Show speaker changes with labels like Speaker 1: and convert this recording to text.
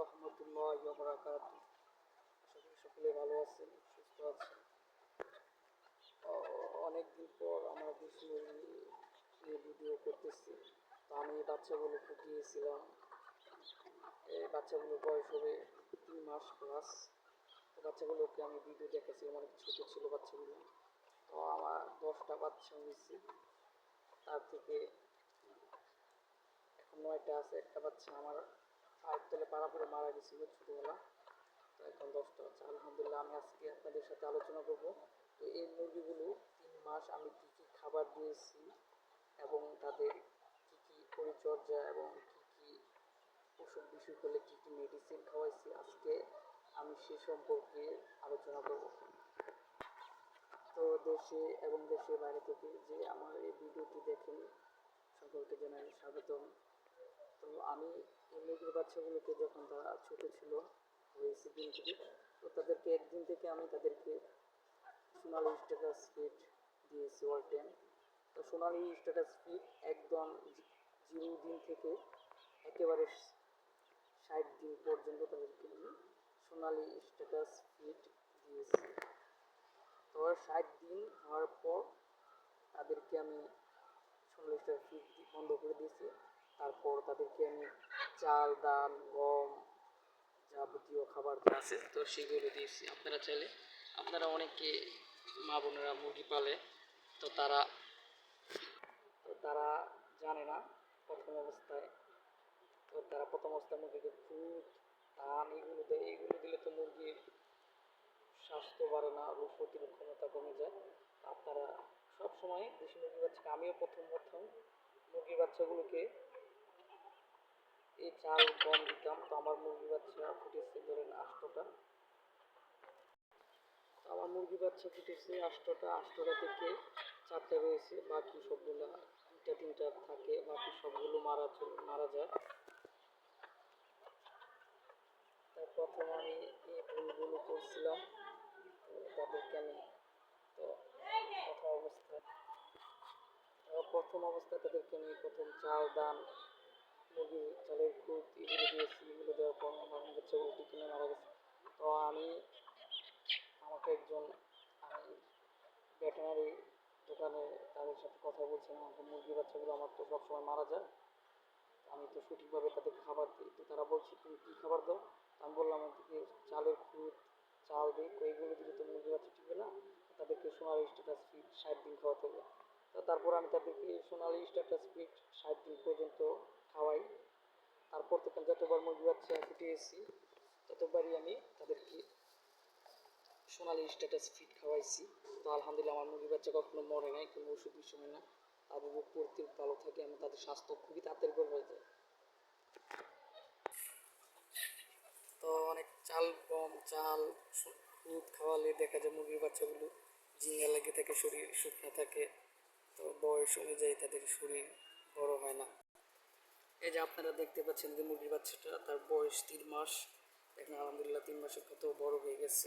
Speaker 1: রহমতুল্লাহি ওয়া বারাকাতুহু। আশা করি সকলে ভালো আছেন, সুস্থ আছেন। অনেকদিন পর আমরা দেশি মুরগি নিয়ে ভিডিও করতেছি। তো আমি এই বাচ্চাগুলো ফুটিয়েছিলাম। এই বাচ্চাগুলোর বয়স হবে 3 মাস প্লাস। তো বাচ্চাগুলোকে আমি ভিডিও দেখেছিলাম, অনেক ছোটো ছিল বাচ্চাগুলো। তো আমার 10টা বাচ্চা হয়েছে, তার থেকে এখন 9টা আছে। একটা বাচ্চা আমার পায়ের তলে পাড়া পড়ে মারা গেছিলো ছোটোবেলা। তো এখন 10টা আছে আলহামদুলিল্লাহ। আমি আজকে আপনাদের সাথে আলোচনা করব। তো এই মুরগিগুলো 3 মাস আমি কী কী খাবার দিয়েছি এবং তাদের কী কী পরিচর্যা এবং কী কী অসুখ বিসুখ হলে কী কী মেডিসিন খাওয়াইছি, আজকে আমি সে সম্পর্কে আলোচনা করব। তো দেশে এবং দেশের বাইরে থেকে যে আমার এই ভিডিওটি দেখেন সকলকে জানাই স্বাগতম। তো আমি এই মুরগির বাচ্চাগুলোকে যখন তারা ছোটো ছিল, হয়েছে দিন থেকে, তো তাদেরকে একদিন থেকে আমি তাদেরকে সোনালি স্ট্যাটাস ফিড দিয়েছি অল টাইম। তো সোনালি স্ট্যাটাস ফিড একদম 0 দিন থেকে একেবারে 60 দিন পর্যন্ত তাদেরকে আমি সোনালি স্ট্যাটাস ফিড দিয়েছি। তো 60 দিন হওয়ার পর তাদেরকে আমি সোনালি স্ট্যাটাস ফিড বন্ধ করে দিয়েছি। তারপর তাদেরকে আমি চাল, ডাল, গম, যাবতীয় খাবার যা আছে তো সেগুলো দিয়েছি। আপনারা চাইলে, আপনারা অনেকে মা বোনেরা মুরগি পালে, তো তারা জানে না প্রথম অবস্থায়। তো তারা প্রথম অবস্থায় মুরগিকে দুধ, ধান এগুলো দেয়। এগুলো দিলে তো মুরগির স্বাস্থ্য বাড়ে না, রোগ প্রতিরোধ ক্ষমতা কমে যায়। আপনারা সবসময় দেশি মুরগির বাচ্চাকে, আমিও প্রথম মুরগির বাচ্চাগুলোকে এই চাল গম দিতাম। তো আমার মুরগির বাচ্চা ফুটেছে ধরেন 8টা। আমার মুরগি বাচ্চা ফুটেছে 8টা থেকে 4টা রয়েছে, বাকি সবগুলো 2টা 3টা থাকে, বাকি সবগুলো মারা যায়। তার প্রথম আমি এই ভুলগুলো করছিলাম। তাদেরকে আমি তো প্রথম অবস্থায় তাদেরকে আমি প্রথম চাল, ডাল, মুরগির চালের খুদ এগুলো দিয়েছি। এগুলো দেওয়ার পর আমার বাচ্চাগুলো টিকে মারা গেছে। তো আমাকে আমি ভেটেরিনারি দোকানে তাদের সাথে কথা বলছিলাম, আমাকে মুরগির বাচ্চাগুলো আমার তো সবসময় মারা যায়, আমি তো সঠিকভাবে তাদের খাবার দিই। তো তারা বলছে তুমি কী খাবার দাও? আমি বললাম আমাদেরকে চালের খুদ, চাল দিই। এইগুলো দিলে তো মুরগির বাচ্চা টিকবে না, তাদেরকে সোনালি স্ট্যাটাস ফিড 60 দিন খাওয়াতে হবে। তো তারপর আমি তাদেরকে সোনালি স্ট্যাটাস ফিড 60 দিন পর্যন্ত খাওয়াই। তারপর থেকে যতবার মুরগি বাচ্চা ফুটিয়েছি ততবারই আমি তাদেরকে সোনালি স্ট্যাটাস ফিড খাওয়াইছি। তো আলহামদুলিল্লাহ আমার মুরগি বাচ্চা কখনো মরে নাই, কোনো ওষুধ বিষয় হয় না, তাদের রোগ প্রতিরোধ ভালো থাকে এবং তাদের স্বাস্থ্য খুবই তাড়াতাড়ি করে হয়ে যায়। তো অনেক গম, চাল, দুধ খাওয়ালে দেখা যায় মুরগির বাচ্চাগুলো ঝিঙ্গা লেগে থাকে, শরীর শুকনো থাকে। তো বয়স অনুযায়ী তাদের শরীর বড় হয় না। এই যে আপনারা দেখতে পাচ্ছেন যে মুরগির বাচ্চাটা, তার বয়স 3 মাস। দেখেন আলহামদুলিল্লাহ 3 মাসে কত বড় হয়ে গেছে।